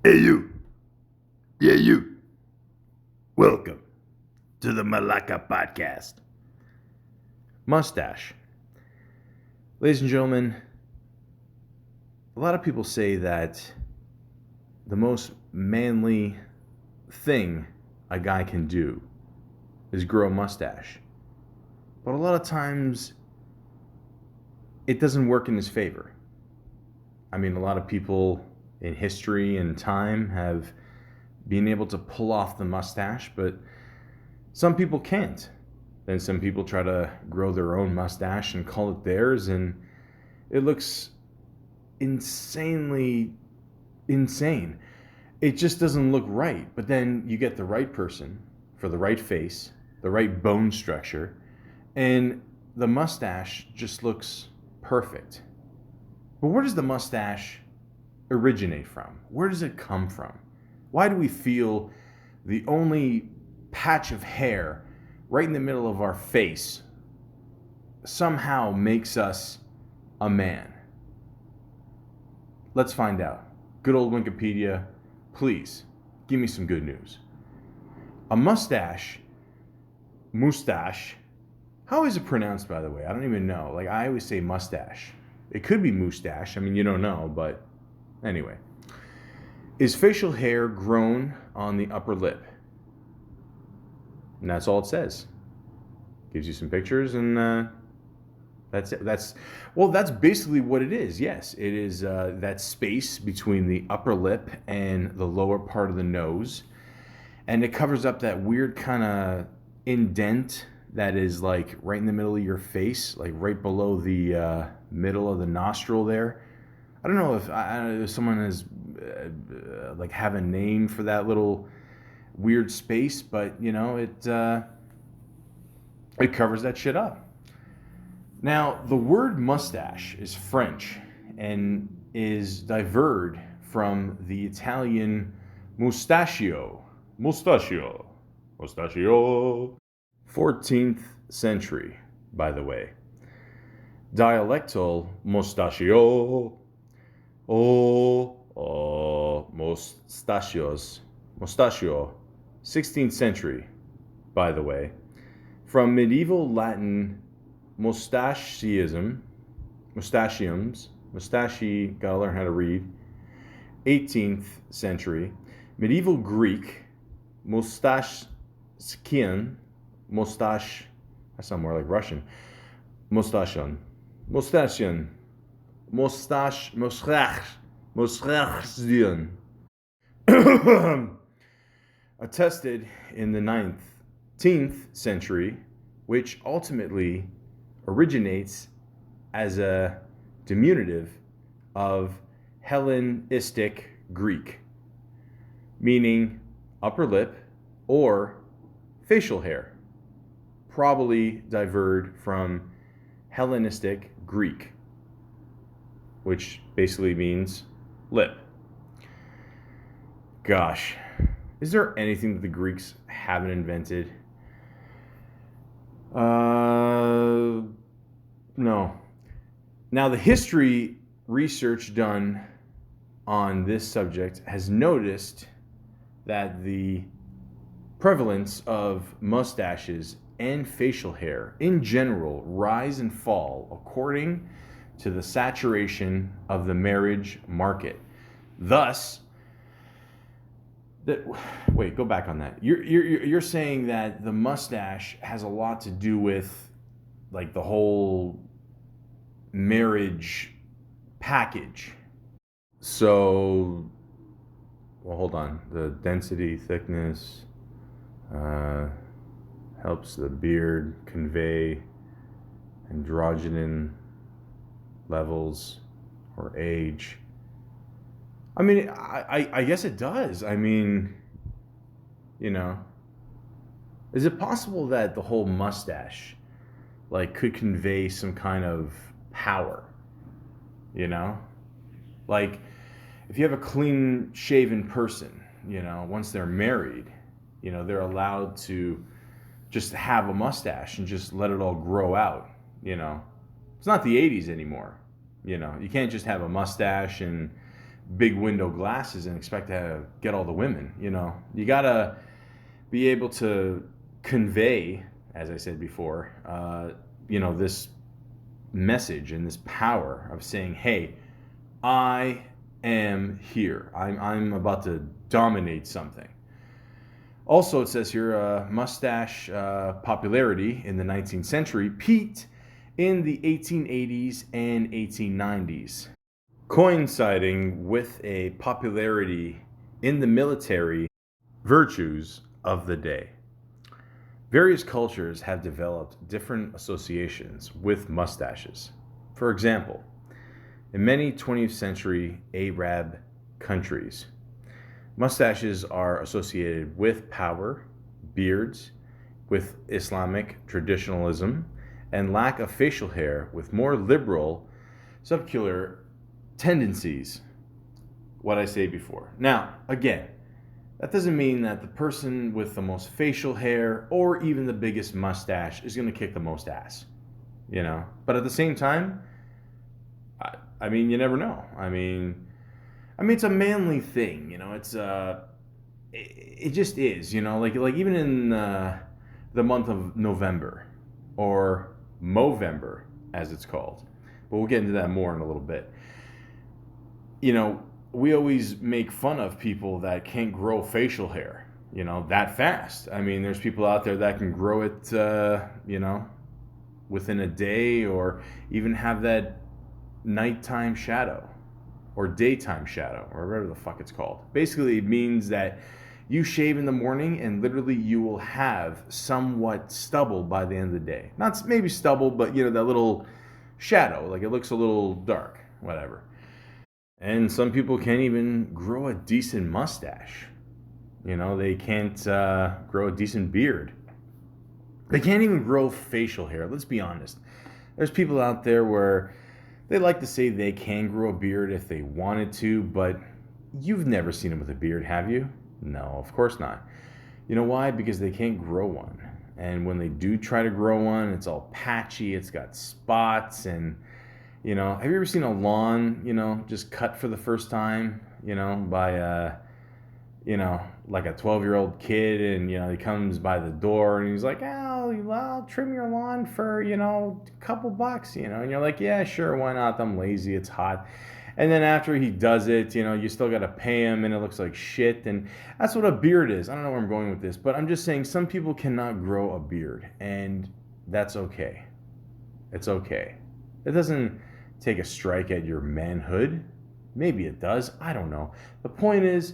Hey, you. Yeah, you. Welcome to the Malaka podcast. Moustache. Ladies and gentlemen, a lot of people say that the most manly thing a guy can do is grow a mustache. But a lot of times it doesn't work in his favor. I mean, a lot of people in history and time have been able to pull off the mustache, but some people can't. Then some people try to grow their own mustache and call it theirs, and it looks insanely insane. It just doesn't look right. But then you get the right person for the right face, the right bone structure, and the mustache just looks perfect. But where does the mustache originate from? Where does it come from? Why do we feel the only patch of hair right in the middle of our face somehow makes us a man? Let's find out. Good old Wikipedia, please give me some good news. A mustache, moustache, how is it pronounced, by the way? I don't even know. Like, I always say mustache. It could be moustache. I mean, you don't know, but anyway. Is facial hair grown on the upper lip? And that's all it says. Gives you some pictures, and that's it. That's basically what it is. Yes, it is that space between the upper lip and the lower part of the nose, and it covers up that weird kind of indent that is like right in the middle of your face, like right below the middle of the nostril there. I don't know if someone has like have a name for that little weird space, but you know it covers that shit up. Now, the word mustache is French and is diverged from the Italian mustachio. Mustachio. Mustachio. 14th century, by the way. Dialectal mustachio. Mustachios. Mustachio. 16th century, by the way. From medieval Latin mustachium, gotta learn how to read. 18th century, medieval Greek, mustache, that sounds more like Russian. Mustachion. Attested in the 19th century, which ultimately originates as a diminutive of Hellenistic Greek, meaning upper lip or facial hair, probably diverged from Hellenistic Greek, which basically means lip. Gosh, is there anything that the Greeks haven't invented? No. Now, the history research done on this subject has noticed that the prevalence of mustaches and facial hair in general rise and fall according to the saturation of the marriage market. Thus, wait, go back on that. You're saying that the mustache has a lot to do with like the whole marriage package. So, well, hold on. The density, thickness, helps the beard convey androgynon levels or age. I mean, I guess it does. I mean, you know, is it possible that the whole mustache, like, could convey some kind of power? You know, like, if you have a clean-shaven person, you know, once they're married, you know, they're allowed to just have a mustache and just let it all grow out. It's not the 80s anymore. You can't just have a mustache and big window glasses and expect to get all the women. You gotta be able to convey, as I said before, this message and this power of saying, hey, I am here. I'm about to dominate something. Also, it says here, mustache popularity in the 19th century peaked in the 1880s and 1890s, coinciding with a popularity in the military virtues of the day. Various cultures have developed different associations with mustaches. For example, in many 20th century Arab countries, mustaches are associated with power, beards, with Islamic traditionalism, and lack of facial hair with more liberal subcular tendencies. What I say before. Now, again, that doesn't mean that the person with the most facial hair or even the biggest mustache is going to kick the most ass, But at the same time, I mean, you never know. I mean, it's a manly thing, it just is, like even in the month of November, or Movember, as it's called. But we'll get into that more in a little bit. We always make fun of people that can't grow facial hair, that fast. I mean, there's people out there that can grow it, within a day, or even have that nighttime shadow or daytime shadow, or whatever the fuck it's called. Basically, it means that you shave in the morning and literally you will have somewhat stubble by the end of the day. Not maybe stubble, but that little shadow, like it looks a little dark, whatever. And some people can't even grow a decent mustache. They can't grow a decent beard. They can't even grow facial hair. Let's be honest. There's people out there where they like to say they can grow a beard if they wanted to, but you've never seen them with a beard, have you? No, of course not. You know why? Because they can't grow one. And when they do try to grow one, it's all patchy, it's got spots, and have you ever seen a lawn, just cut for the first time, by like a 12-year-old kid, and he comes by the door and he's like, oh, I'll trim your lawn for a couple bucks, and you're like, yeah, sure, why not? I'm lazy, it's hot. And then after he does it, you still got to pay him, and it looks like shit. And that's what a beard is. I don't know where I'm going with this, but I'm just saying some people cannot grow a beard, and that's okay. It's okay. It doesn't take a strike at your manhood. Maybe it does. I don't know. The point is,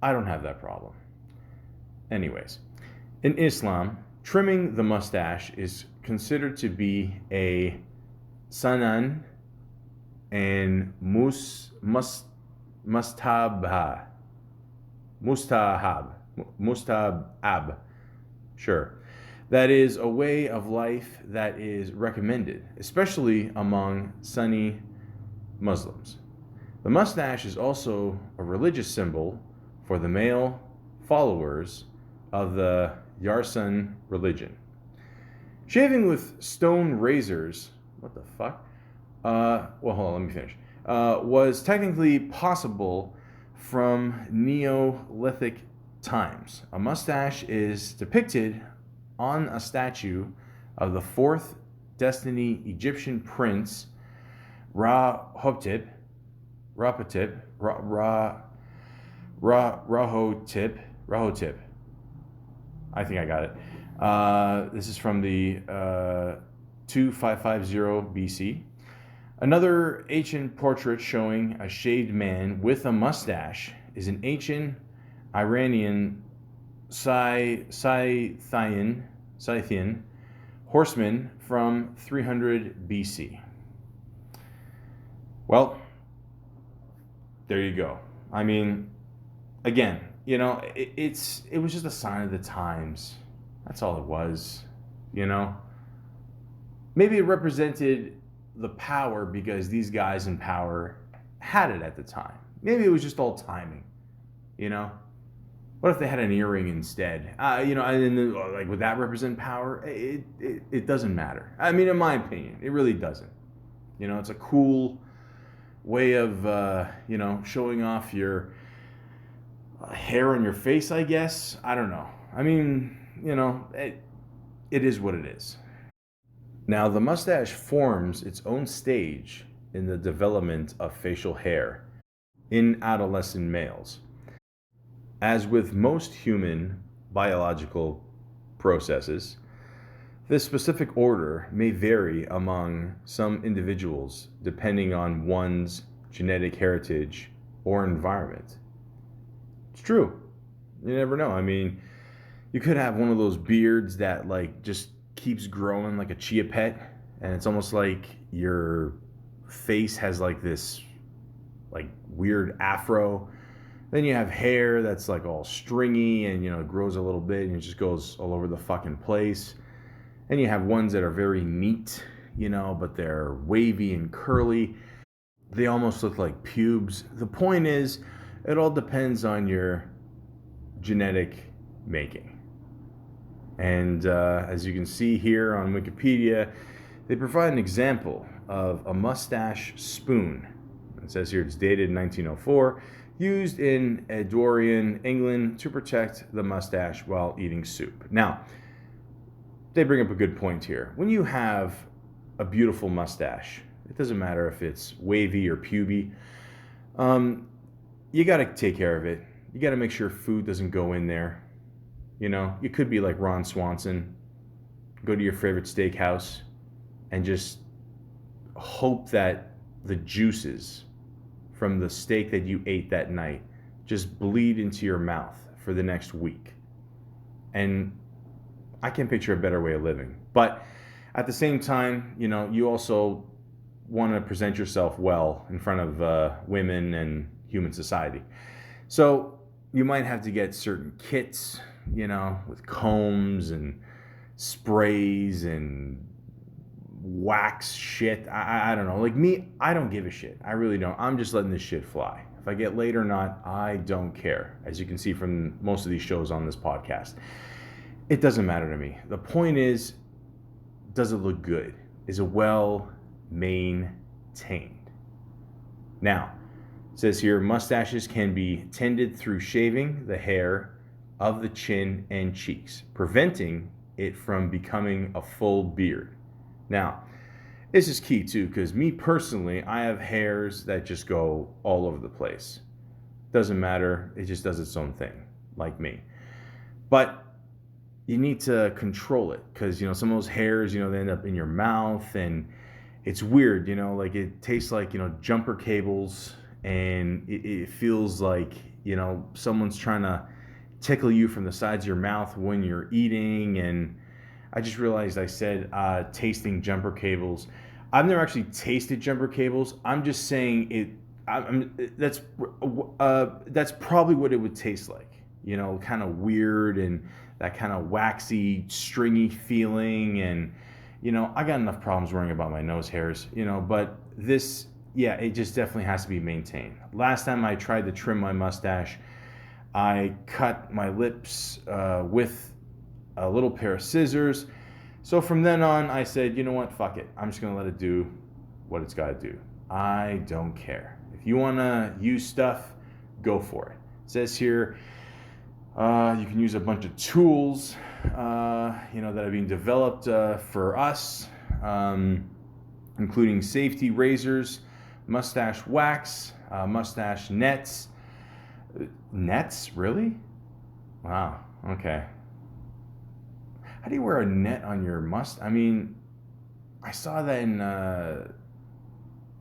I don't have that problem. Anyways, in Islam, trimming the mustache is considered to be a sunan and mustabab. Sure. That is a way of life that is recommended, especially among Sunni Muslims. The mustache is also a religious symbol for the male followers of the Yarsan religion. Shaving with stone razors, what the fuck? Hold on, let me finish. Was technically possible from Neolithic times. A mustache is depicted on a statue of the fourth dynasty Egyptian prince Rahotep. I think I got it. This is from the 2550 BC. Another ancient portrait showing a shaved man with a mustache is an ancient Iranian Scythian horseman from 300 BC. Well, there you go. I mean, again, it was just a sign of the times. That's all it was, Maybe it represented the power because these guys in power had it at the time. Maybe it was just all timing, What if they had an earring instead? And would that represent power? It doesn't matter. I mean, in my opinion, it really doesn't. It's a cool, way of, showing off your hair on your face, I guess. I don't know. I mean, it is what it is. Now, the mustache forms its own stage in the development of facial hair in adolescent males. As with most human biological processes, this specific order may vary among some individuals depending on one's genetic heritage or environment. It's true. You never know. I mean, you could have one of those beards that like just keeps growing like a chia pet, and it's almost like your face has like this like weird afro. Then you have hair that's like all stringy and it grows a little bit and it just goes all over the fucking place. And you have ones that are very neat, but they're wavy and curly. They almost look like pubes. The point is, it all depends on your genetic making. And as you can see here on Wikipedia, they provide an example of a mustache spoon. It says here it's dated 1904, used in Edwardian England to protect the mustache while eating soup. Now, they bring up a good point here. When you have a beautiful mustache, it doesn't matter if it's wavy or puby, you got to take care of it. You got to make sure food doesn't go in there. You could be like Ron Swanson, go to your favorite steakhouse and just hope that the juices from the steak that you ate that night just bleed into your mouth for the next week. And I can't picture a better way of living. But at the same time, you also want to present yourself well in front of women and human society. So you might have to get certain kits, with combs and sprays and wax shit. I don't know. Like me, I don't give a shit. I really don't. I'm just letting this shit fly. If I get laid or not, I don't care. As you can see from most of these shows on this podcast, it doesn't matter to me. The point is, does it look good? Is it well maintained? Now, it says here, mustaches can be tended through shaving the hair of the chin and cheeks, preventing it from becoming a full beard. Now, this is key too, because me personally, I have hairs that just go all over the place. Doesn't matter, it just does its own thing, like me. But you need to control it, because some of those hairs, they end up in your mouth, and it's weird, like it tastes like jumper cables, and it feels like someone's trying to tickle you from the sides of your mouth when you're eating. And I just realized I said tasting jumper cables. I've never actually tasted jumper cables. I'm just saying it. That's probably what it would taste like. Kind of weird and that kind of waxy, stringy feeling. And I got enough problems worrying about my nose hairs. But this, it just definitely has to be maintained. Last time I tried to trim my mustache, I cut my lips with a little pair of scissors. So from then on, I said, you know what, fuck it. I'm just going to let it do what it's got to do. I don't care. If you want to use stuff, go for it. It says here, you can use a bunch of tools, that are being developed for us, including safety razors, mustache wax, mustache nets. Nets? Really? Wow. Okay. How do you wear a net on your mustache? I mean, I saw that in a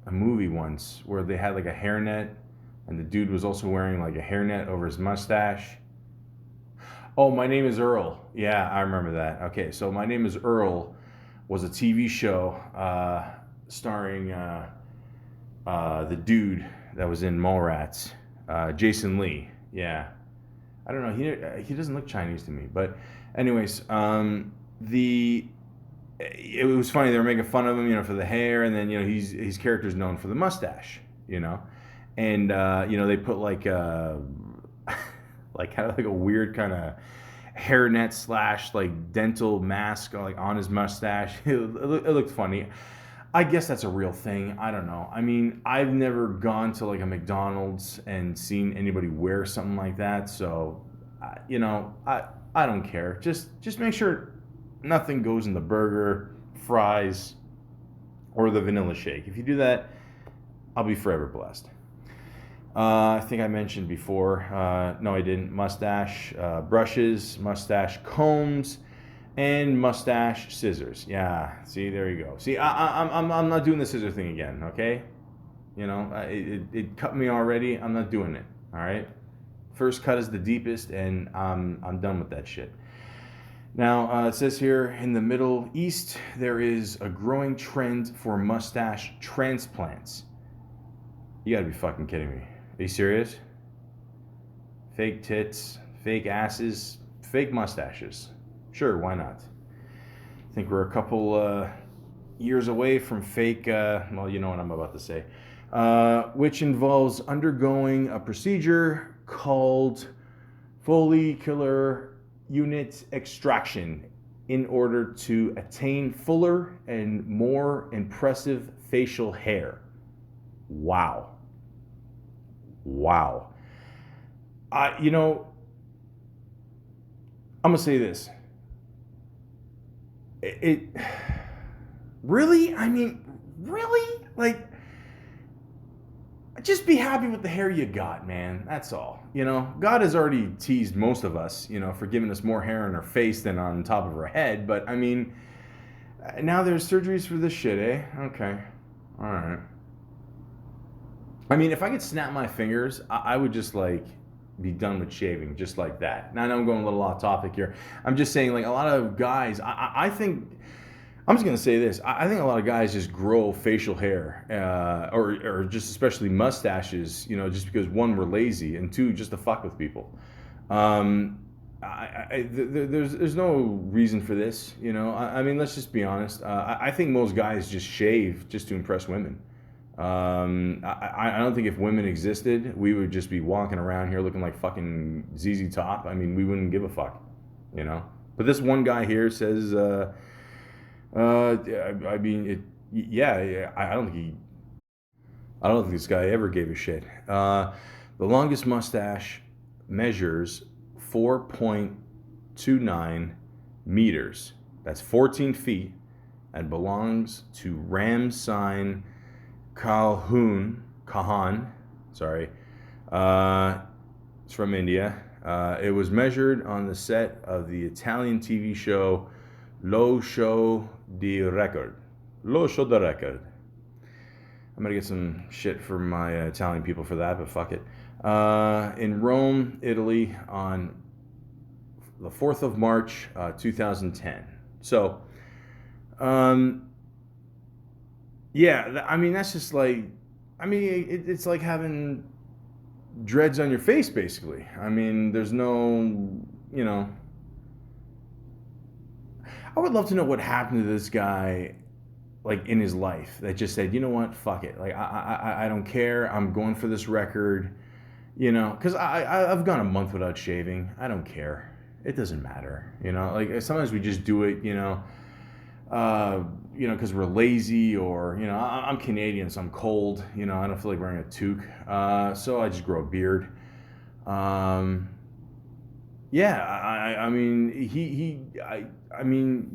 movie once where they had like a hairnet, and the dude was also wearing like a hairnet over his mustache. Oh, My Name is Earl. Yeah, I remember that. Okay, so My Name is Earl was a TV show starring the dude that was in Mallrats. Jason Lee, yeah. I don't know, he doesn't look Chinese to me, but anyways, it was funny, they were making fun of him, for the hair, and then, his character's known for the mustache, and, they put like like kind of like a weird kind of hairnet / like dental mask like on his mustache. It looked funny. I guess that's a real thing. I don't know. I mean, I've never gone to like a McDonald's and seen anybody wear something like that. So, I don't care. Just make sure nothing goes in the burger, fries, or the vanilla shake. If you do that, I'll be forever blessed. I think I mentioned before. No, I didn't. Mustache brushes, mustache combs, and mustache scissors. Yeah. See, there you go. See, I'm not doing the scissor thing again. Okay. It cut me already. I'm not doing it. All right. First cut is the deepest, and I'm done with that shit. Now, it says here in the Middle East, there is a growing trend for mustache transplants. You gotta be fucking kidding me. Are you serious? Fake tits, fake asses, fake mustaches. Sure, why not? I think we're a couple years away from fake, well, you know what I'm about to say, which involves undergoing a procedure called follicular unit extraction in order to attain fuller and more impressive facial hair. Wow. Wow. I'm gonna say this. It really? I mean, really? Like, just be happy with the hair you got, man. That's all. God has already teased most of us, for giving us more hair on our face than on top of our head. But I mean, now there's surgeries for this shit, eh? Okay. All right. I mean, if I could snap my fingers, I would just like be done with shaving just like that. Now I know I'm going a little off topic here. I'm just saying, like, a lot of guys, I think, I'm just going to say this. I think a lot of guys just grow facial hair or just especially mustaches, just because one, we're lazy, and two, just to fuck with people. There's no reason for this, I mean, let's just be honest. I think most guys just shave just to impress women. I don't think if women existed, we would just be walking around here looking like fucking ZZ Top. I mean, we wouldn't give a fuck, But this one guy here says, I mean, yeah. I don't think this guy ever gave a shit. The longest mustache measures 4.29 meters. That's 14 feet, and belongs to Ramsign Kahan, sorry. It's from India. It was measured on the set of the Italian TV show Lo Show di Record. Lo Show di Record. I'm gonna get some shit from my Italian people for that, but fuck it. In Rome, Italy, on the 4th of March, 2010. So, yeah, I mean, that's just like, I mean, it's like having dreads on your face, basically. I mean, there's no, I would love to know what happened to this guy, like, in his life, that just said, you know what, fuck it. Like, I don't care. I'm going for this record, because I've gone a month without shaving. I don't care. It doesn't matter, like, sometimes we just do it, because we're lazy, or, I'm Canadian, so I'm cold, I don't feel like wearing a toque, so I just grow a beard. Yeah, I mean, I mean,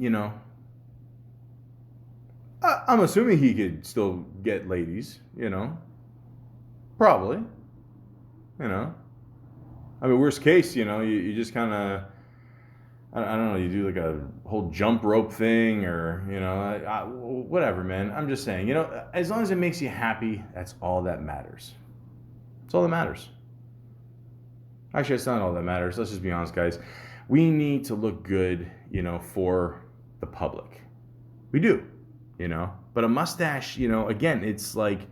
I'm assuming he could still get ladies, probably, I mean, worst case, you just kind of, I don't know, you do like a whole jump rope thing, or, whatever, man. I'm just saying, as long as it makes you happy, that's all that matters. It's all that matters. Actually, it's not all that matters. Let's just be honest, guys. We need to look good, for the public. We do, But a mustache, again, it's like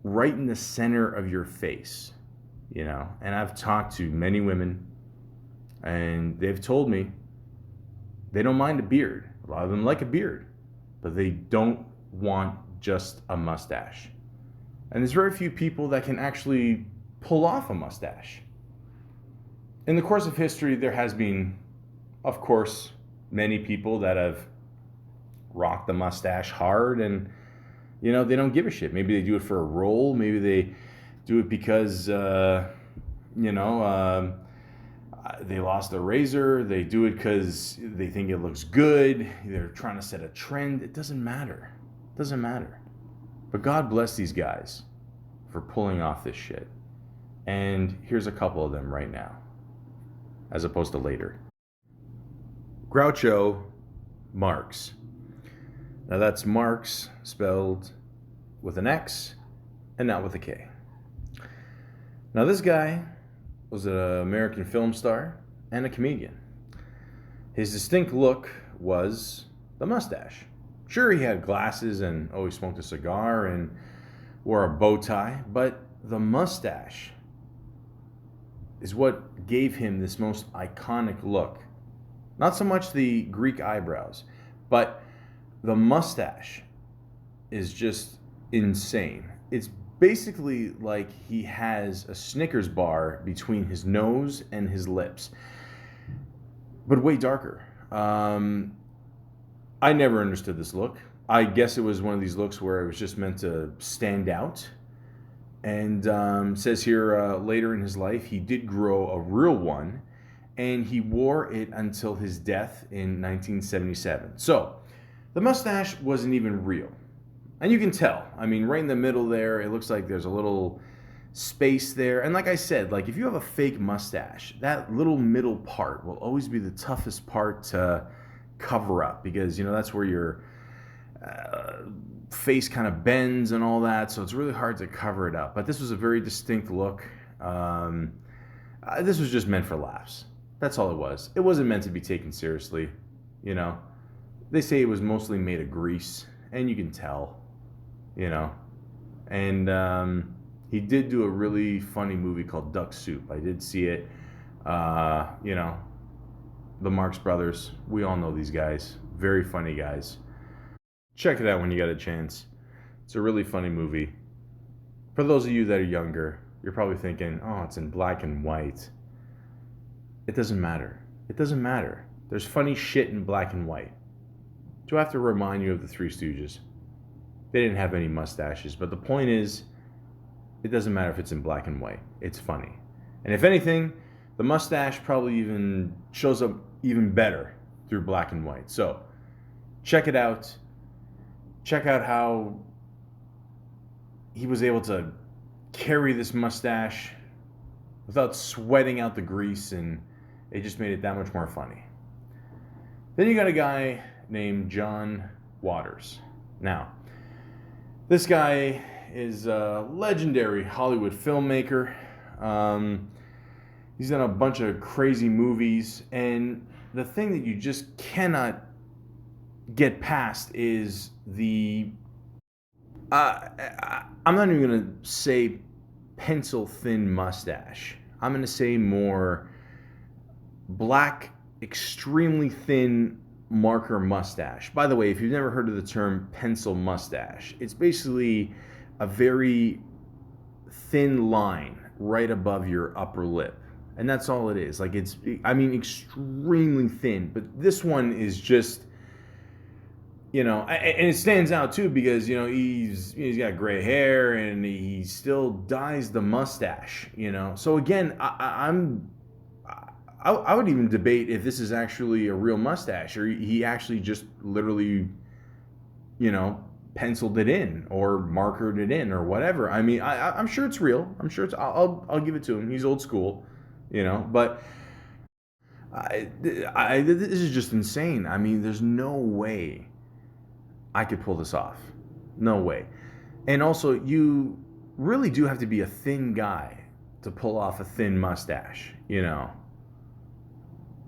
right in the center of your face, And I've talked to many women, and they've told me they don't mind a beard. A lot of them like a beard, but they don't want just a mustache. And there's very few people that can actually pull off a mustache. In the course of history, there has been, of course, many people that have rocked the mustache hard, and You know, they don't give a shit. Maybe they do it for a role. Maybe they do it because, you know, they lost a razor. They do it because they think it looks good. They're trying to set a trend. It doesn't matter. It doesn't matter. But God bless these guys for pulling off this shit. And here's a couple of them right now, as opposed to later. Groucho Marx. Now that's Marx spelled with an X and not with a K. Now this guy was an American film star and a comedian. His distinct look was the mustache. Sure, he had glasses and always smoked a cigar and wore a bow tie, but the mustache is what gave him this most iconic look. Not so much the Greek eyebrows, but the mustache is just insane. It's basically like he has a Snickers bar between his nose and his lips, but way darker. I never understood this look. I guess it was one of these looks where it was just meant to stand out. And says here later in his life, he did grow a real one, and he wore it until his death in 1977. So the mustache wasn't even real. And you can tell. I mean, right in the middle there, it looks like there's a little space there. And like I said, like if you have a fake mustache, that little middle part will always be the toughest part to cover up, because, you know, that's where your face kind of bends and all that, so it's really hard to cover it up. But this was a very distinct look. This was just meant for laughs. That's all it was. It wasn't meant to be taken seriously, you know. They say it was mostly made of grease, and you can tell, you know. And he did do a really funny movie called Duck Soup. I did see it. You know, the Marx Brothers, we all know these guys. Very funny guys. Check it out when you get a chance. It's a really funny movie. For those of you that are younger, you're probably thinking, oh, it's in black and white. It doesn't matter. It doesn't matter. There's funny shit in black and white. Do I have to remind you of the Three Stooges? They didn't have any mustaches, but the point is, it doesn't matter if it's in black and white. It's funny. And if anything, the mustache probably even shows up even better through black and white. So, check it out. Check out how he was able to carry this mustache without sweating out the grease, and it just made it that much more funny. Then you got a guy named John Waters. Now, this guy is a legendary Hollywood filmmaker. He's done a bunch of crazy movies, and the thing that you just cannot get past is the I'm not even gonna say pencil thin mustache. I'm gonna say more black, extremely thin marker mustache. By the way, if you've never heard of the term pencil mustache, it's basically a very thin line right above your upper lip. And that's all it is. Like, it's, I mean, extremely thin. But this one is just, you know, and it stands out too because, you know, he's got gray hair and he still dyes the mustache, you know. So again, I would even debate if this is actually a real mustache, or he actually just literally, you know, penciled it in or markered it in or whatever. I mean, I'm sure it's real. I'm sure it's. I'll give it to him. He's old school, you know. But this is just insane. I mean, there's no way I could pull this off. No way. And also, you really do have to be a thin guy to pull off a thin mustache, you know.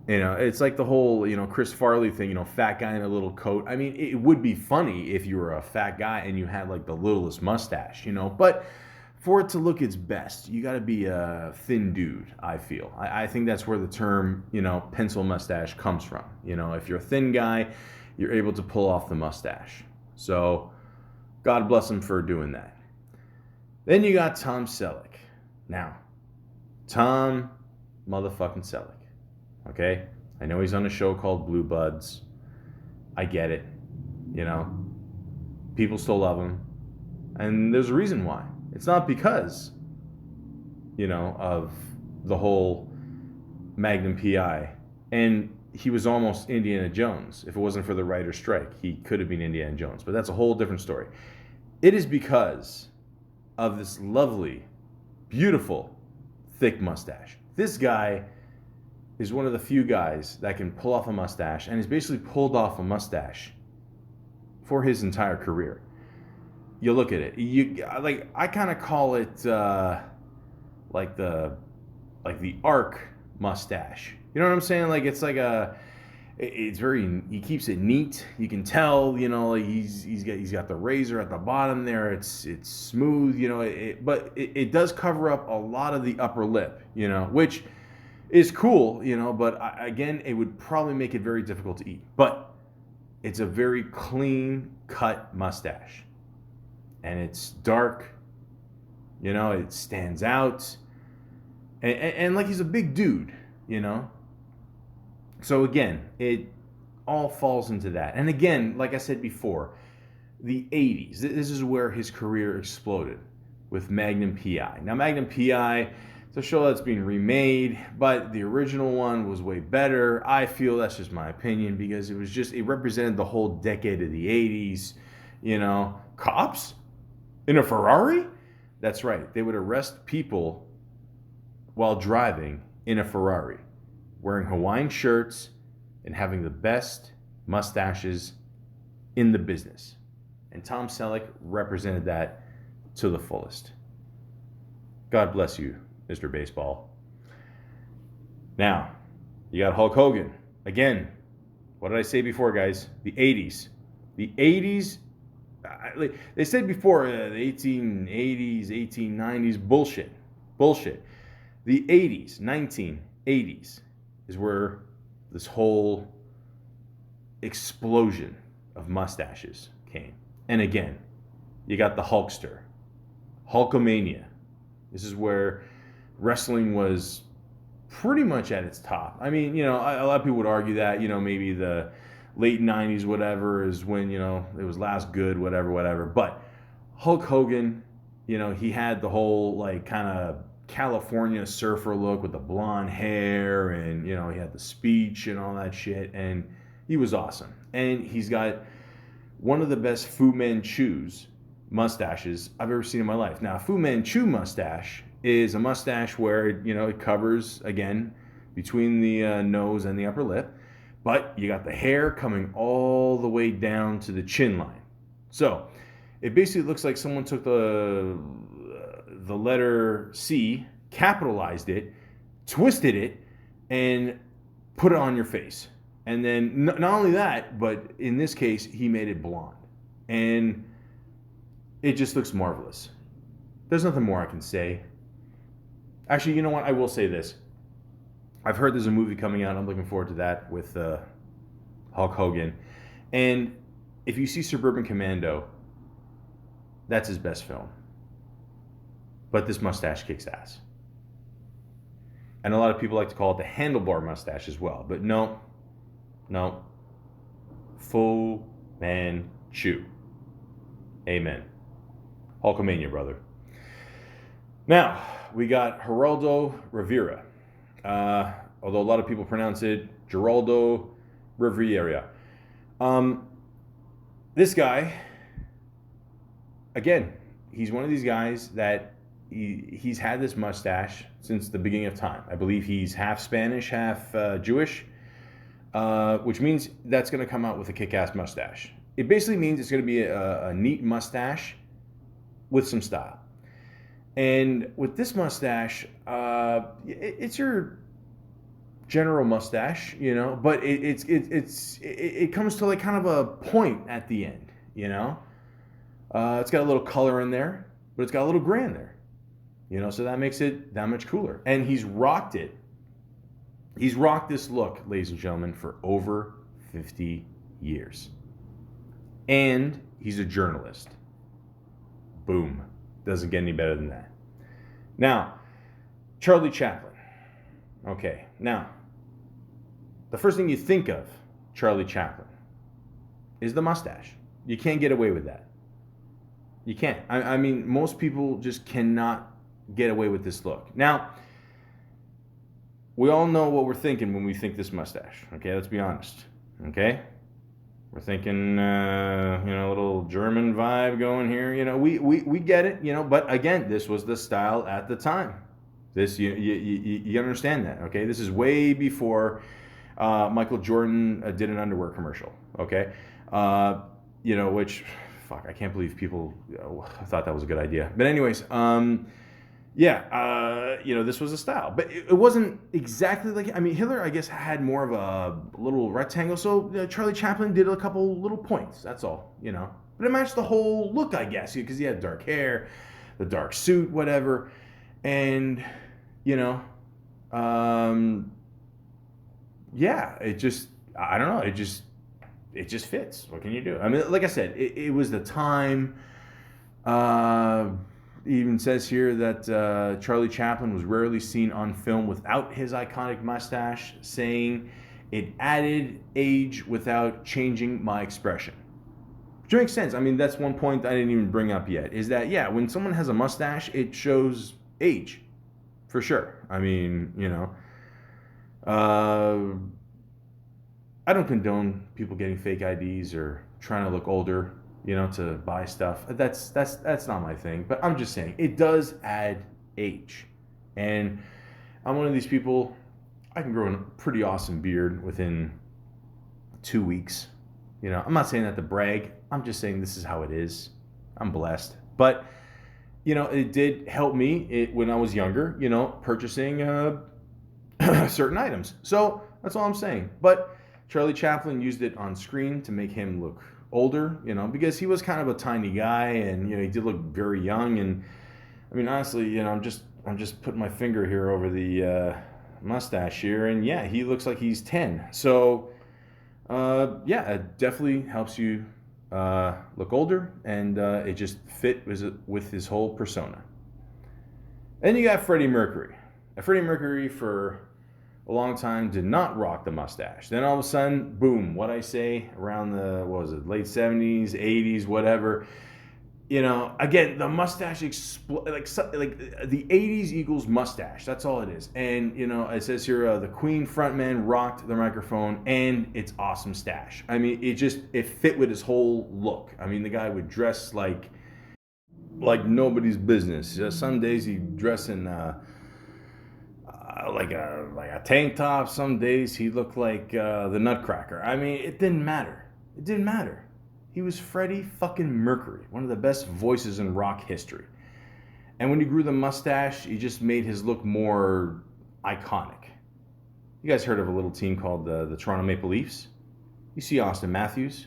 You know, it's like the whole, you know, Chris Farley thing, you know, fat guy in a little coat. I mean, it would be funny if you were a fat guy and you had like the littlest mustache, you know, but for it to look its best, you got to be a thin dude, I feel. I think that's where the term, you know, pencil mustache comes from. You know, if you're a thin guy, you're able to pull off the mustache. So, God bless him for doing that. Then you got Tom Selleck. Now, Tom motherfucking Selleck. Okay? I know he's on a show called Blue Buds. I get it. You know? People still love him. And there's a reason why. It's not because, of the whole Magnum PI. And he was almost Indiana Jones. If it wasn't for the writer's strike, he could have been Indiana Jones. But that's a whole different story. It is because of this lovely, beautiful, thick mustache. This guy is one of the few guys that can pull off a mustache, and he's basically pulled off a mustache for his entire career. You look at it. I kind of call it like the arc mustache. You know what I'm saying? He keeps it neat. You can tell, he's got the razor at the bottom there. It's smooth, but it does cover up a lot of the upper lip, which is cool, but again, it would probably make it very difficult to eat. But it's a very clean cut mustache. And it's dark, it stands out. And like he's a big dude, So again, it all falls into that. And again, like I said before, the 80s, this is where his career exploded with Magnum PI. Now, Magnum PI, it's a show that's being remade, but the original one was way better. I feel that's just my opinion because it represented the whole decade of the 80s, Cops in a Ferrari? That's right. They would arrest people while driving in a Ferrari, wearing Hawaiian shirts and having the best mustaches in the business. And Tom Selleck represented that to the fullest. God bless you, Mr. Baseball. Now, you got Hulk Hogan. Again, what did I say before, guys? The 80s. The 80s, they said before, the 1880s, 1890s, bullshit. The 80s, 1980s, is where this whole explosion of mustaches came. And again, you got the Hulkster, Hulkamania. This is where wrestling was pretty much at its top. I mean, a lot of people would argue that, maybe the late 90s, whatever, is when, it was last good, whatever. But Hulk Hogan, he had the whole, kind of California surfer look with the blonde hair, and, he had the speech and all that shit, and he was awesome. And he's got one of the best Fu Manchu's mustaches I've ever seen in my life. Now, a Fu Manchu mustache is a mustache where, it covers, again, between the nose and the upper lip, but you got the hair coming all the way down to the chin line. So it basically looks like someone took the letter C, capitalized it, twisted it, and put it on your face. And then not only that, but in this case, he made it blonde. And it just looks marvelous. There's nothing more I can say. Actually, you know what? I will say this. I've heard there's a movie coming out. I'm looking forward to that with Hulk Hogan. And if you see Suburban Commando, that's his best film. But this mustache kicks ass. And a lot of people like to call it the handlebar mustache as well. But no. Fu Manchu. Amen. Hulkamania, brother. Now, we got Geraldo Rivera. Although a lot of people pronounce it Geraldo Rivera. This guy, again, he's one of these guys that he's had this mustache since the beginning of time. I believe he's half Spanish, half Jewish, which means that's going to come out with a kick-ass mustache. It basically means it's going to be a neat mustache with some style. And with this mustache, it's your general mustache, but it comes to like kind of a point at the end, It's got a little color in there, but it's got a little gray in there, so that makes it that much cooler. And he's rocked it. He's rocked this look, ladies and gentlemen, for over 50 years. And he's a journalist. Boom. Doesn't get any better than that. Now, Charlie Chaplin. Okay, now, the first thing you think of Charlie Chaplin is the mustache. You can't get away with that. You can't. I mean, most people just cannot get away with this look. Now, we all know what we're thinking when we think this mustache. Okay, let's be honest. Okay, we're thinking, a little German vibe going here. We get it. But again, this was the style at the time. This you understand that. Okay, this is way before Michael Jordan did an underwear commercial. Okay, which, fuck, I can't believe people thought that was a good idea. But anyways, this was a style, but it wasn't exactly like. I mean, Hitler, I guess, had more of a little rectangle. So Charlie Chaplin did a couple little points. That's all, But it matched the whole look, I guess, because he had dark hair, the dark suit, whatever, and it just, I don't know, it just fits. What can you do? I mean, like I said, it was the time. It even says here that Charlie Chaplin was rarely seen on film without his iconic mustache, saying it added age without changing my expression. Which makes sense. I mean, that's one point I didn't even bring up yet, is that, when someone has a mustache, it shows age, for sure. I mean, I don't condone people getting fake IDs or trying to look older, to buy stuff. That's not my thing. But I'm just saying, it does add age. And I'm one of these people, I can grow a pretty awesome beard within 2 weeks. I'm not saying that to brag. I'm just saying this is how it is. I'm blessed. But, it did help me when I was younger, purchasing certain items. So that's all I'm saying. But Charlie Chaplin used it on screen to make him look older, because he was kind of a tiny guy, and he did look very young. And I mean, honestly, I'm just putting my finger here over the mustache here, and he looks like he's 10. So it definitely helps you look older, and it just fit with his whole persona. And you got Freddie Mercury. Now, Freddie Mercury for a long time did not rock the mustache. Then all of a sudden, boom, around the, late 70s, 80s, whatever. Again, the mustache like the 80s equals mustache. That's all it is. And, it says here, the Queen frontman rocked the microphone and its awesome stash. I mean, it fit with his whole look. I mean, the guy would dress like nobody's business. Some days he'd dress in like a tank top. Some days he looked like the Nutcracker. I mean, it didn't matter. He was Freddie fucking Mercury, one of the best voices in rock history. And when he grew the mustache, he just made his look more iconic. You guys heard of a little team called the Toronto Maple Leafs? You see Austin Matthews.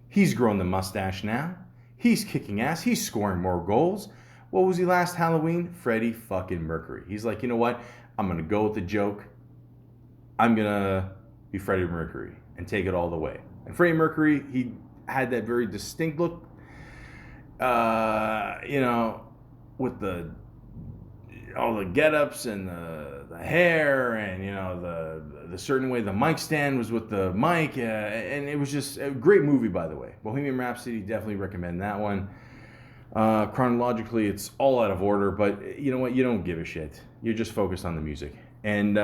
He's grown the mustache now. He's kicking ass. He's scoring more goals. What was he last Halloween? Freddie fucking Mercury. He's like, you know what? I'm going to go with the joke. I'm going to be Freddie Mercury and take it all the way. And Freddie Mercury, he had that very distinct look, with all the get-ups and the hair, and, the certain way the mic stand was with the mic. And it was just a great movie, by the way. Bohemian Rhapsody, definitely recommend that one. Chronologically, it's all out of order, but you know what? You don't give a shit. You're just focused on the music. And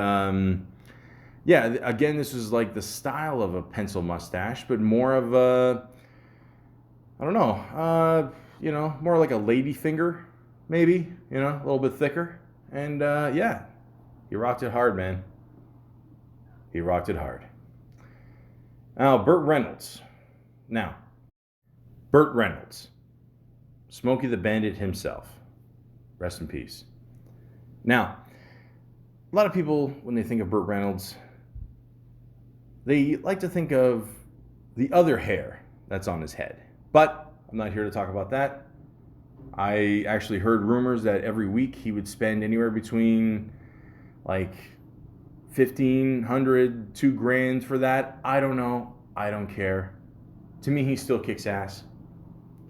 again, this was like the style of a pencil mustache, but more of a, I don't know, more like a lady finger, maybe, a little bit thicker. And he rocked it hard, man. He rocked it hard. Now, Burt Reynolds. Smokey the Bandit himself. Rest in peace. Now, a lot of people, when they think of Burt Reynolds, they like to think of the other hair that's on his head. But I'm not here to talk about that. I actually heard rumors that every week he would spend anywhere between like $1,500, $2,000 for that. I don't know. I don't care. To me, he still kicks ass.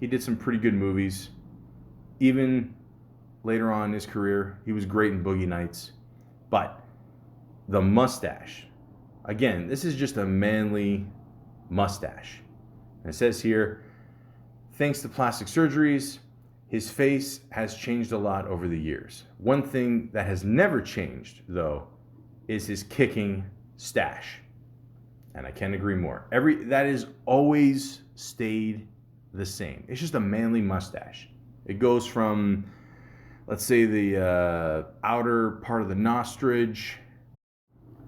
He did some pretty good movies. Even later on in his career, he was great in Boogie Nights. But the mustache, again, this is just a manly mustache. And it says here, thanks to plastic surgeries, His face has changed a lot over the years. One thing that has never changed, though, is his kicking stash. And I can't agree more. That has always stayed the same. It's just a manly mustache. It goes from, let's say, the outer part of the nostril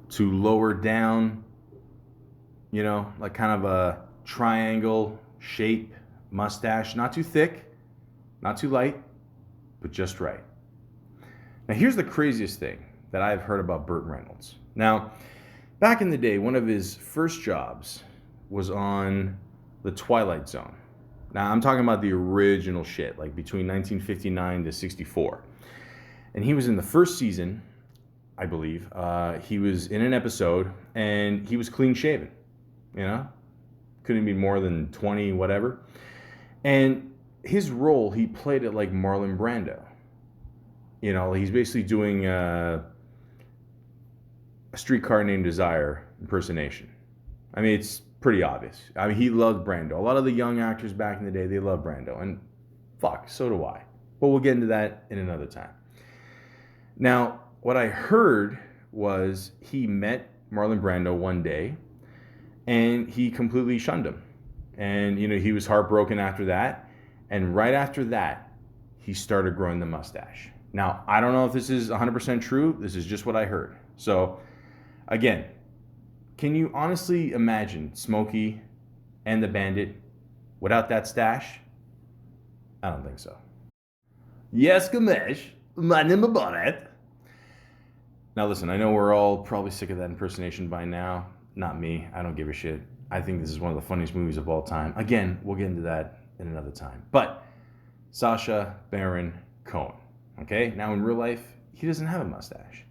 to lower down, like kind of a triangle shape mustache. Not too thick, not too light, but just right. Now, here's the craziest thing that I've heard about Burt Reynolds. Now, back in the day, one of his first jobs was on The Twilight Zone. Now, I'm talking about the original shit, like between 1959 to 64. And he was in the first season, I believe. He was in an episode, and he was clean shaven. Couldn't be more than 20, whatever. And his role, he played it like Marlon Brando. He's basically doing a Streetcar Named Desire impersonation. I mean, it's pretty obvious. I mean, he loved Brando. A lot of the young actors back in the day, they love Brando. And fuck, so do I. But we'll get into that in another time. Now, what I heard was he met Marlon Brando one day, and he completely shunned him. And, he was heartbroken after that. And right after that, he started growing the mustache. Now, I don't know if this is 100% true. This is just what I heard. So, again, can you honestly imagine Smokey and the Bandit without that stash? I don't think so. Yes, Gamesh. My name is Bonnet. Now, listen, I know we're all probably sick of that impersonation by now. Not me. I don't give a shit. I think this is one of the funniest movies of all time. Again, we'll get into that in another time. But Sacha Baron Cohen. Okay? Now, in real life, he doesn't have a mustache.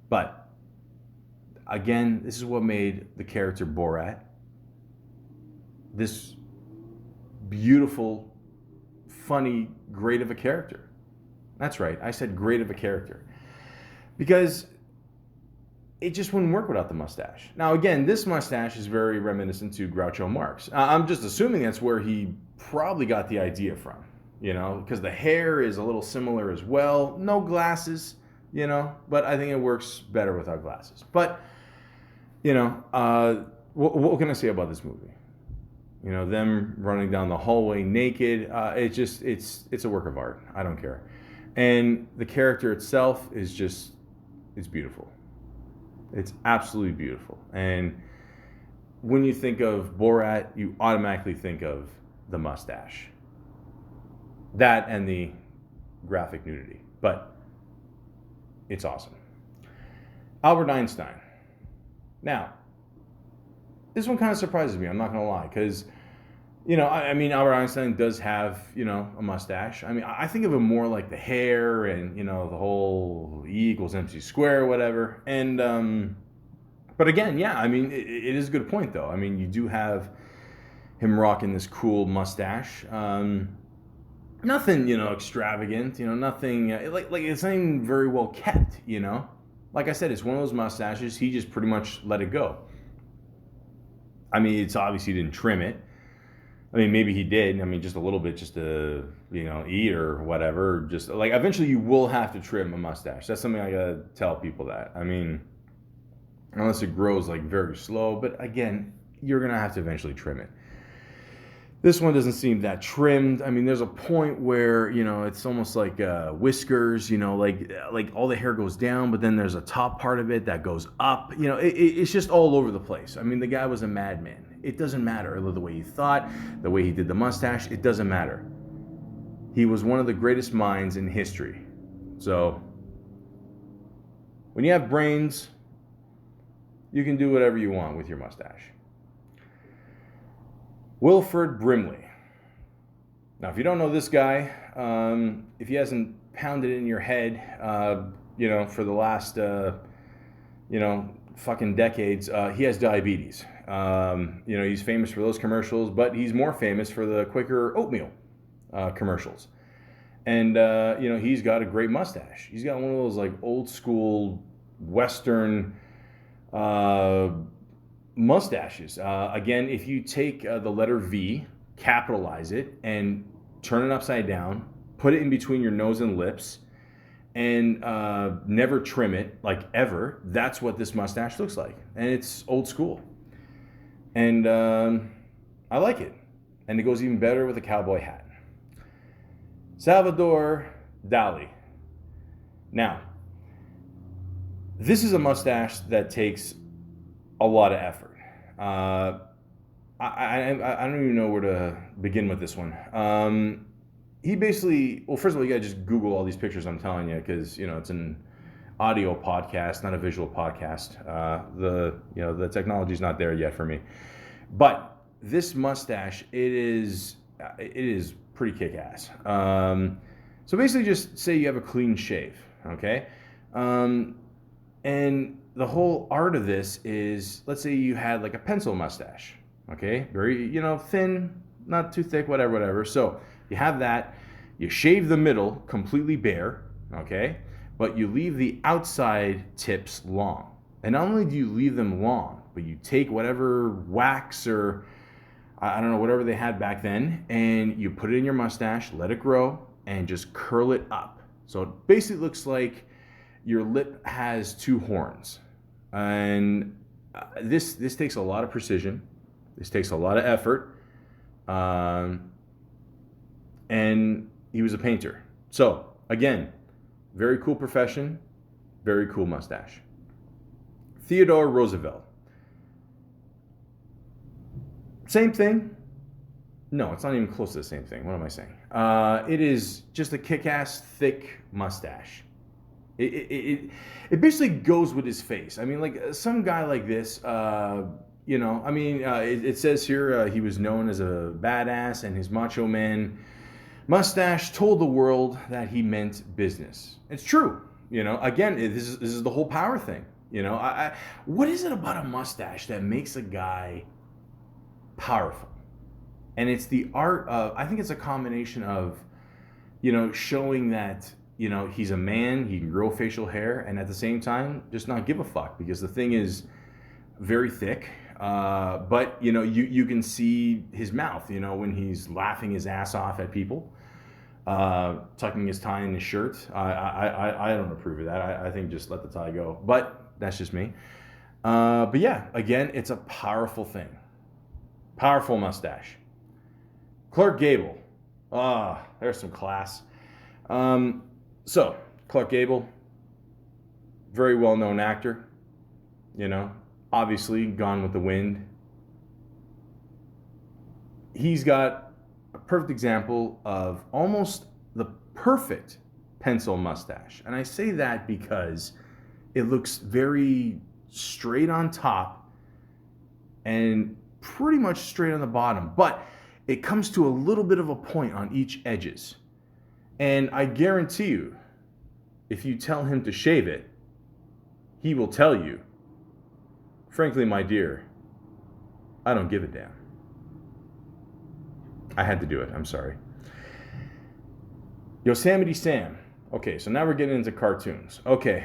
But, again, this is what made the character Borat this beautiful, funny, great of a character. That's right. I said great of a character. Because it just wouldn't work without the mustache. Now, again, this mustache is very reminiscent to Groucho Marx. I'm just assuming that's where he probably got the idea from, because the hair is a little similar as well. No glasses, but I think it works better without glasses. But, what can I say about this movie? Them running down the hallway naked. It's a work of art. I don't care. And the character itself is it's beautiful. It's absolutely beautiful. And when you think of Borat, you automatically think of the mustache. That and the graphic nudity. But it's awesome. Albert Einstein. Now, this one kind of surprises me, I'm not going to lie, because, Albert Einstein does have, a mustache. I mean, I think of him more like the hair and, the whole E equals MC square or whatever. And, but again, yeah, it is a good point, though. You do have him rocking this cool mustache. Nothing, extravagant, nothing, like it's not even very well kept, Like I said, it's one of those mustaches, he just pretty much let it go. It's obvious he didn't trim it. Maybe he did. Just a little bit, just to, eat or whatever. Just like eventually you will have to trim a mustache. That's something I gotta tell people that. Unless it grows like very slow. But again, you're gonna have to eventually trim it. This one doesn't seem that trimmed. There's a point where, it's almost like whiskers, like all the hair goes down, but then there's a top part of it that goes up. It's just all over the place. The guy was a madman. It doesn't matter the way he thought, the way he did the mustache. It doesn't matter. He was one of the greatest minds in history. So, when you have brains, you can do whatever you want with your mustache. Wilford Brimley. Now, if you don't know this guy, if he hasn't pounded it in your head, for the last, fucking decades, he has diabetes. He's famous for those commercials, but he's more famous for the Quaker oatmeal commercials. And, he's got a great mustache. He's got one of those, like, old school Western mustaches. Again, if you take the letter V, capitalize it, and turn it upside down, put it in between your nose and lips, and never trim it, like ever. That's what this mustache looks like. And it's old school. And I like it. And it goes even better with a cowboy hat. Salvador Dali. Now, this is a mustache that takes a lot of effort. I don't even know where to begin with this one. He basically, well, first of all, you gotta just Google all these pictures I'm telling you, because it's an audio podcast, not a visual podcast. The technology's not there yet for me. But this mustache, it is pretty kick-ass. So basically, just say you have a clean shave, okay? And the whole art of this is, let's say you had like a pencil mustache, okay? Very, thin, not too thick, whatever. So you have that, you shave the middle completely bare, okay? But you leave the outside tips long. And not only do you leave them long, but you take whatever wax or, I don't know, whatever they had back then, and you put it in your mustache, let it grow, and just curl it up. So it basically looks like your lip has two horns. And this takes a lot of precision. This takes a lot of effort. And he was a painter. So, again, very cool profession, very cool mustache. Theodore Roosevelt. Same thing. No, it's not even close to the same thing. What am I saying? It is just a kick-ass, thick mustache. It basically goes with his face. I mean, like some guy like this, it says here he was known as a badass, and his macho man mustache told the world that he meant business. It's true. Again, this is the whole power thing. What is it about a mustache that makes a guy powerful? And it's the art of, I think it's a combination of, showing that, he's a man, he can grow facial hair, and at the same time, just not give a fuck, because the thing is very thick. But, you can see his mouth, when he's laughing his ass off at people, tucking his tie in his shirt. I don't approve of that. I think just let the tie go. But that's just me. But yeah, again, it's a powerful thing. Powerful mustache. Clark Gable. There's some class. So, Clark Gable, very well-known actor. Obviously, Gone with the Wind. He's got a perfect example of almost the perfect pencil mustache. And I say that because it looks very straight on top and pretty much straight on the bottom. But it comes to a little bit of a point on each edges. And I guarantee you, if you tell him to shave it, he will tell you, frankly, my dear, I don't give a damn. I had to do it. I'm sorry. Yosemite Sam. Okay, so now we're getting into cartoons. Okay.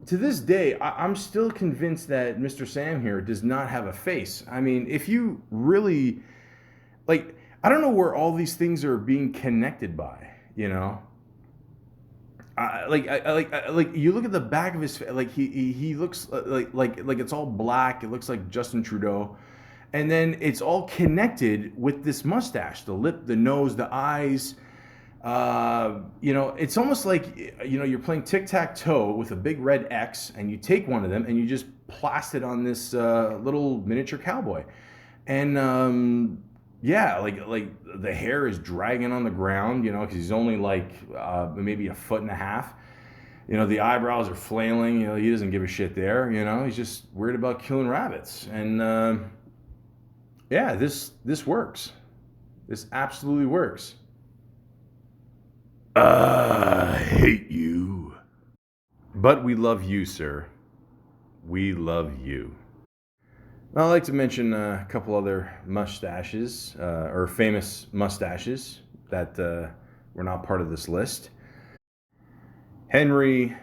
To this day, I'm still convinced that Mr. Sam here does not have a face. I mean, if you really, I don't know where all these things are being connected by, you look at the back of his face, he looks like it's all black. It looks like Justin Trudeau, and then it's all connected with this mustache, the lip, the nose, the eyes. It's almost like, you're playing tic-tac-toe with a big red X, and you take one of them and you just plast it on this little miniature cowboy. And like the hair is dragging on the ground, because he's only maybe a foot and a half. The eyebrows are flailing, he doesn't give a shit there, he's just worried about killing rabbits. And this works. This absolutely works. I hate you. But we love you, sir. We love you. Now, I'd like to mention a couple other mustaches, or famous mustaches, that were not part of this list. Henry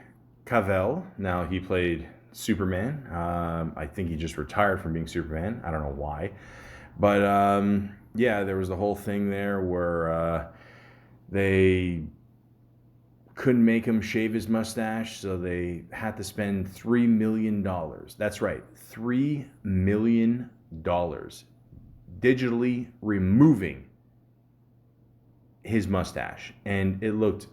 Cavill. Now, he played Superman. I think he just retired from being Superman. I don't know why. But Yeah, there was the whole thing there where they couldn't make him shave his mustache, so they had to spend $3 million. That's right, $3 million digitally removing his mustache. And it looked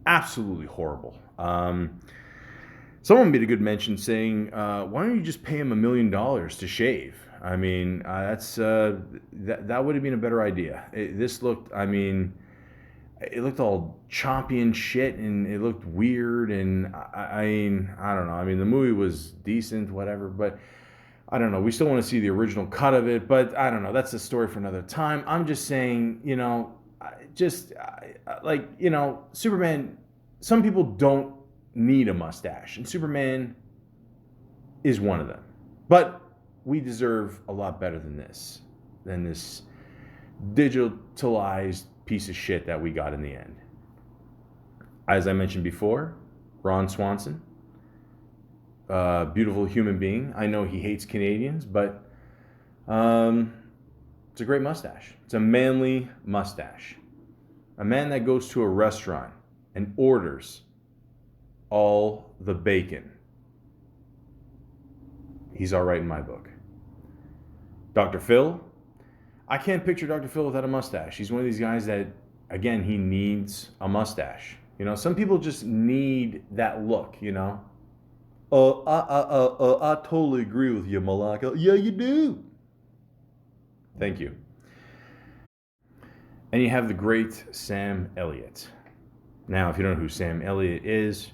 absolutely horrible. Someone made a good mention saying, why don't you just pay him $1 million to shave? I mean, that would have been a better idea. This looked, I mean, it looked all choppy and shit, and it looked weird, and I don't know. I mean, the movie was decent, whatever, but I don't know. We still want to see the original cut of it, but I don't know. That's a story for another time. I'm just saying, Superman, some people don't need a mustache, and Superman is one of them. But we deserve a lot better than this digitalized piece of shit that we got in the end. As I mentioned before, Ron Swanson, beautiful human being. I know he hates Canadians, but it's a great mustache. It's a manly mustache. A man that goes to a restaurant and orders all the bacon. He's all right in my book. Dr. Phil, I can't picture Dr. Phil without a mustache. He's one of these guys that, again, he needs a mustache. Some people just need that look, I totally agree with you, Malaka. Yeah, you do. Thank you. And you have the great Sam Elliott. Now, if you don't know who Sam Elliott is,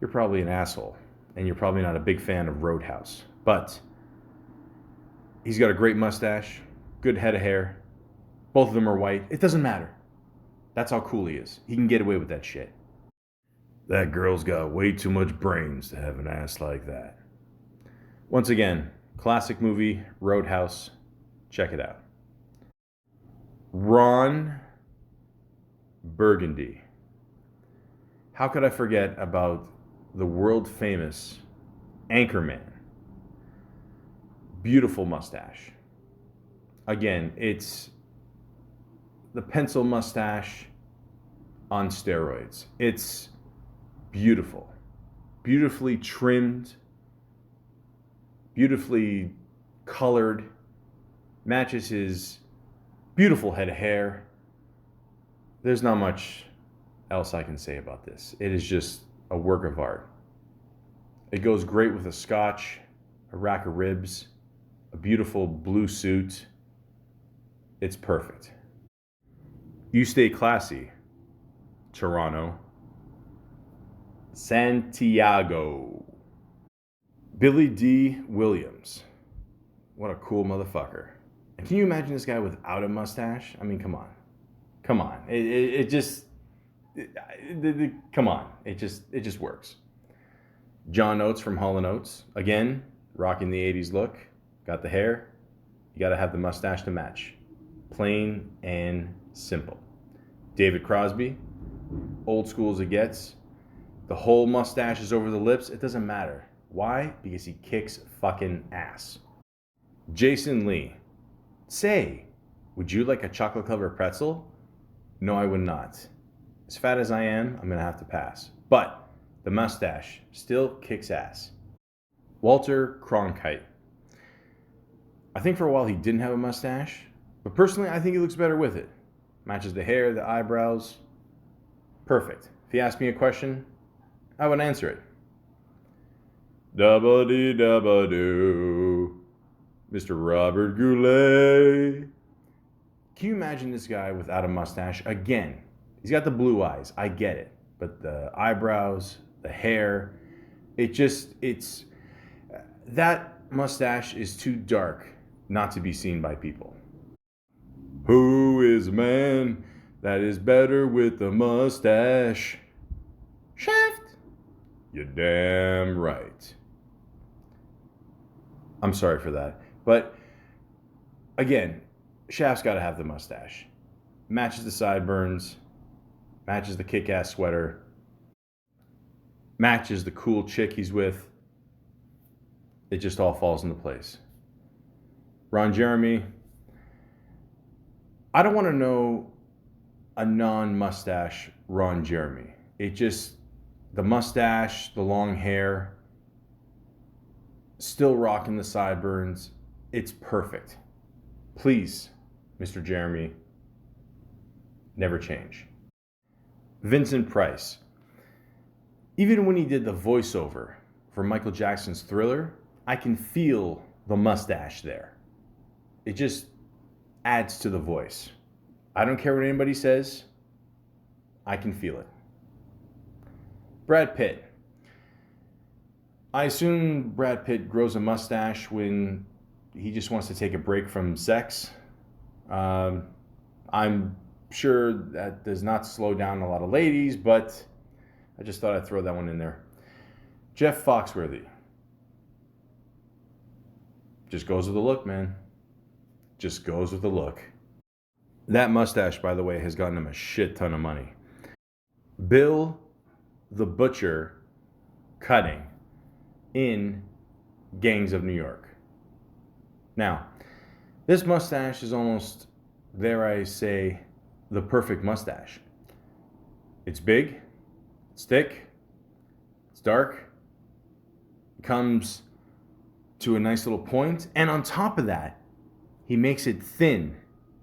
you're probably an asshole. And you're probably not a big fan of Roadhouse. But he's got a great mustache, good head of hair. Both of them are white. It doesn't matter. That's how cool he is. He can get away with that shit. That girl's got way too much brains to have an ass like that. Once again, classic movie, Roadhouse. Check it out. Ron Burgundy. How could I forget about the world famous Anchorman? Beautiful mustache. Again, it's the pencil mustache on steroids. It's beautiful. Beautifully trimmed. Beautifully colored. Matches his beautiful head of hair. There's not much else I can say about this. It is just a work of art. It goes great with a scotch, a rack of ribs, a beautiful blue suit. It's perfect. You stay classy, Toronto. Santiago. Billy D. Williams. What a cool motherfucker. And can you imagine this guy without a mustache? I mean, come on. Come on. Come on. It just works. John Oates from Hall & Oates. Again, rocking the 80s look. Got the hair. You got to have the mustache to match. Plain and simple. David Crosby. Old school as it gets. The whole mustache is over the lips. It doesn't matter. Why? Because he kicks fucking ass. Jason Lee. Say, would you like a chocolate covered pretzel? No, I would not. As fat as I am, I'm going to have to pass. But the mustache still kicks ass. Walter Cronkite. I think for a while he didn't have a mustache, but personally I think he looks better with it. Matches the hair, the eyebrows. Perfect. If you ask me a question, I would answer it. Dabba-dee-dabba-doo. Mr. Robert Goulet. Can you imagine this guy without a mustache? Again, he's got the blue eyes. I get it. But the eyebrows, the hair, that mustache is too dark not to be seen by people. Who is a man that is better with a mustache? Shaft. You're damn right. I'm sorry for that. But again, Shaft's got to have the mustache. Matches the sideburns, matches the kick-ass sweater, matches the cool chick he's with. It just all falls into place. Ron Jeremy, I don't want to know a non-mustache Ron Jeremy. The mustache, the long hair, still rocking the sideburns. It's perfect. Please, Mr. Jeremy, never change. Vincent Price. Even when he did the voiceover for Michael Jackson's Thriller, I can feel the mustache there. It just adds to the voice. I don't care what anybody says. I can feel it. Brad Pitt. I assume Brad Pitt grows a mustache when he just wants to take a break from sex. I'm sure that does not slow down a lot of ladies, but I just thought I'd throw that one in there. Jeff Foxworthy. Just goes with the look, man. Just goes with the look. That mustache, by the way, has gotten him a shit ton of money. Bill the Butcher Cutting in Gangs of New York. Now, this mustache is almost, dare I say, the perfect mustache. It's big, it's thick, it's dark, it comes to a nice little point, and on top of that, he makes it thin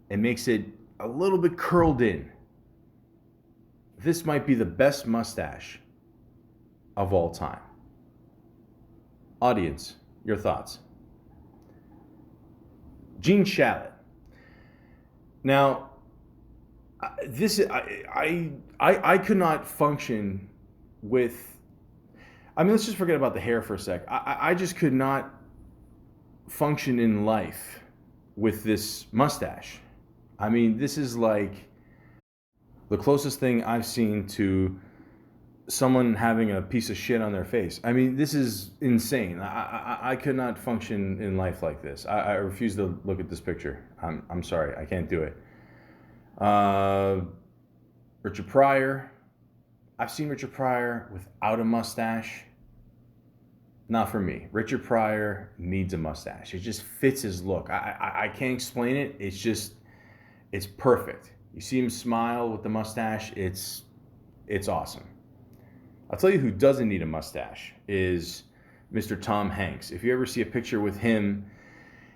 and makes it a little bit curled in. This might be the best mustache of all time. Audience, your thoughts. Gene Shalit. Now, I could not function with. I mean, let's just forget about the hair for a sec. I just could not function in life with this mustache. I mean, this is like the closest thing I've seen to someone having a piece of shit on their face. I mean, this is insane. I could not function in life like this. I refuse to look at this picture. I'm sorry, I can't do it. Richard Pryor. I've seen Richard Pryor without a mustache. Not for me. Richard Pryor needs a mustache. It just fits his look. I can't explain it. It's perfect. You see him smile with the mustache. It's awesome. I'll tell you who doesn't need a mustache is Mr. Tom Hanks. If you ever see a picture with him,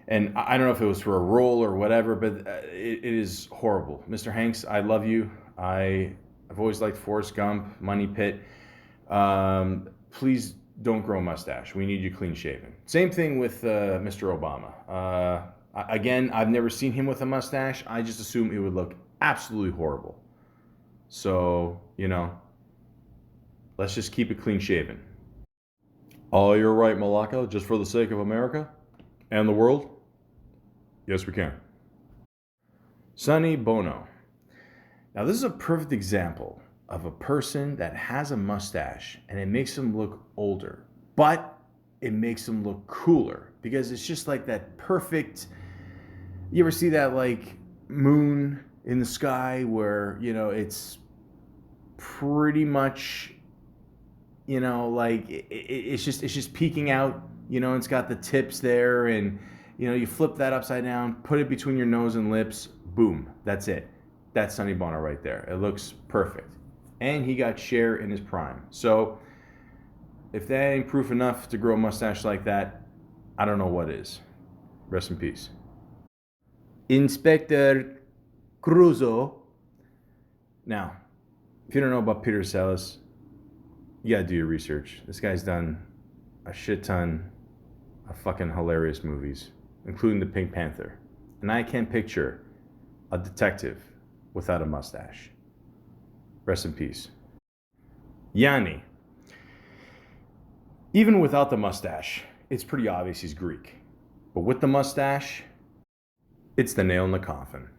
and I don't know if it was for a role or whatever, but it is horrible. Mr. Hanks, I love you. I've always liked Forrest Gump, Money Pit. Please don't grow a mustache. We need you clean shaven. Same thing with Mr. Obama. Again, I've never seen him with a mustache. I just assume it would look absolutely horrible. So, let's just keep it clean shaven. Oh, you're right, Malaka. Just for the sake of America and the world? Yes, we can. Sonny Bono. Now, this is a perfect example of a person that has a mustache and it makes him look older, but it makes him look cooler because it's just like that perfect. You ever see that like moon in the sky where, it's pretty much, like it's just peeking out, it's got the tips there and, you flip that upside down, put it between your nose and lips, boom, that's it. That's Sonny Bono right there. It looks perfect. And he got Cher in his prime. So if that ain't proof enough to grow a mustache like that, I don't know what is. Rest in peace. Inspector Crusoe. Now, if you don't know about Peter Sellers, you gotta do your research. This guy's done a shit ton of fucking hilarious movies, including The Pink Panther. And I can't picture a detective without a mustache. Rest in peace. Yanni. Even without the mustache, it's pretty obvious he's Greek. But with the mustache, it's the nail in the coffin.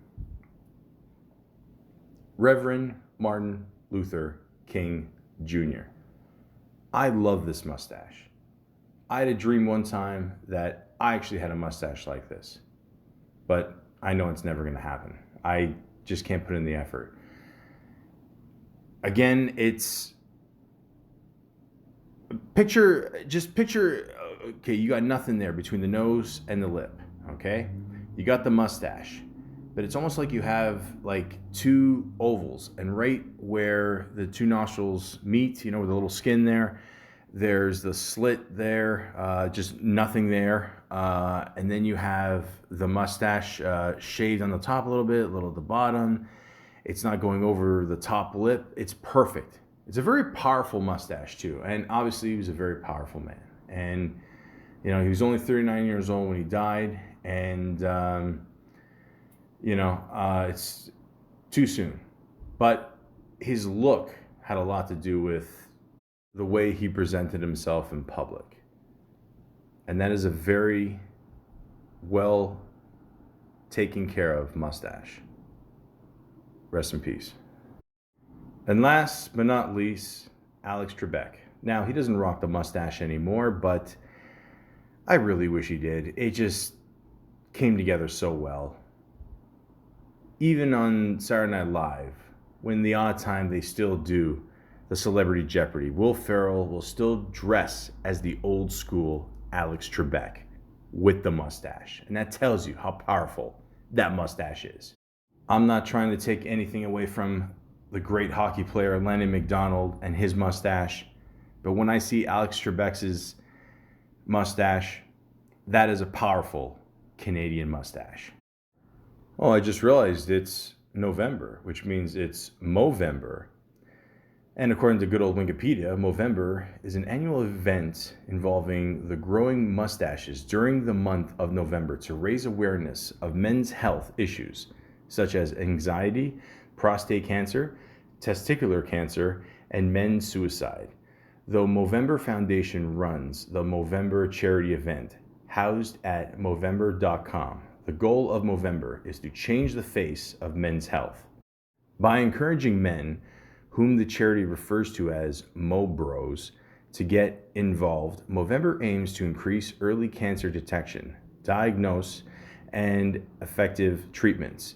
Reverend Martin Luther King Jr. I love this mustache. I had a dream one time that I actually had a mustache like this. But I know it's never going to happen. I just can't put in the effort. Again, it's picture, okay, you got nothing there between the nose and the lip, okay? You got the mustache. but it's almost like you have like two ovals, and right where the two nostrils meet, you know, with a little skin there, there's the slit there, just nothing there. And then you have the mustache shaved on the top a little at the bottom. It's not going over the top lip. It's perfect. It's a very powerful mustache too. And obviously he was a very powerful man. And, you know, he was only 39 years old when he died. And, it's too soon. But his look had a lot to do with the way he presented himself in public. And that is a very well taken care of mustache. Rest in peace. And last but not least, Alex Trebek. Now, he doesn't rock the mustache anymore, but I really wish he did. It just came together so well. Even on Saturday Night Live, when the odd time they still do the Celebrity Jeopardy, Will Ferrell will still dress as the old school Alex Trebek with the mustache. And that tells you how powerful that mustache is. I'm not trying to take anything away from the great hockey player Landon McDonald and his mustache, but when I see Alex Trebek's mustache, that is a powerful Canadian mustache. Oh, I just realized it's November, which means it's Movember. And according to good old Wikipedia, Movember is an annual event involving the growing mustaches during the month of November to raise awareness of men's health issues such as anxiety, prostate cancer, testicular cancer, and men's suicide. The Movember Foundation runs the Movember charity event housed at Movember.com. The goal of Movember is to change the face of men's health. By encouraging men, whom the charity refers to as Mo-Bros, to get involved, Movember aims to increase early cancer detection, diagnose, and effective treatments,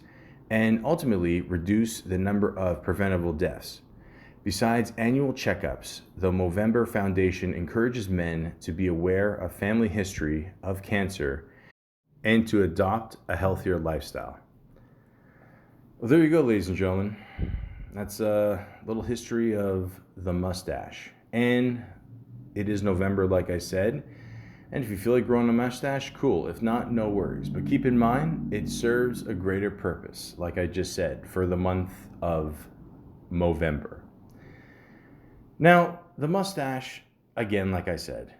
and ultimately reduce the number of preventable deaths. Besides annual checkups, the Movember Foundation encourages men to be aware of family history of cancer and to adopt a healthier lifestyle. Well, there you go, ladies and gentlemen. That's a little history of the mustache. And it is November, like I said. And if you feel like growing a mustache, cool. If not, no worries. But keep in mind, it serves a greater purpose, like I just said, for the month of Movember. Now, the mustache, again, like I said,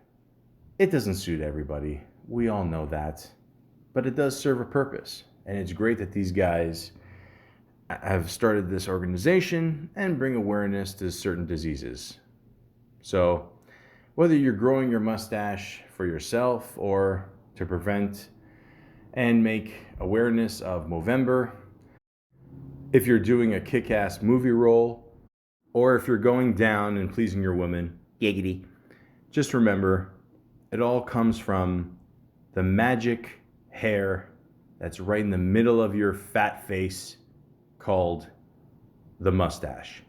it doesn't suit everybody. We all know that. But it does serve a purpose. And it's great that these guys have started this organization and bring awareness to certain diseases. So, whether you're growing your mustache for yourself or to prevent and make awareness of Movember, if you're doing a kick-ass movie role, or if you're going down and pleasing your woman, giggity, just remember, it all comes from the magic hair that's right in the middle of your fat face called the mustache.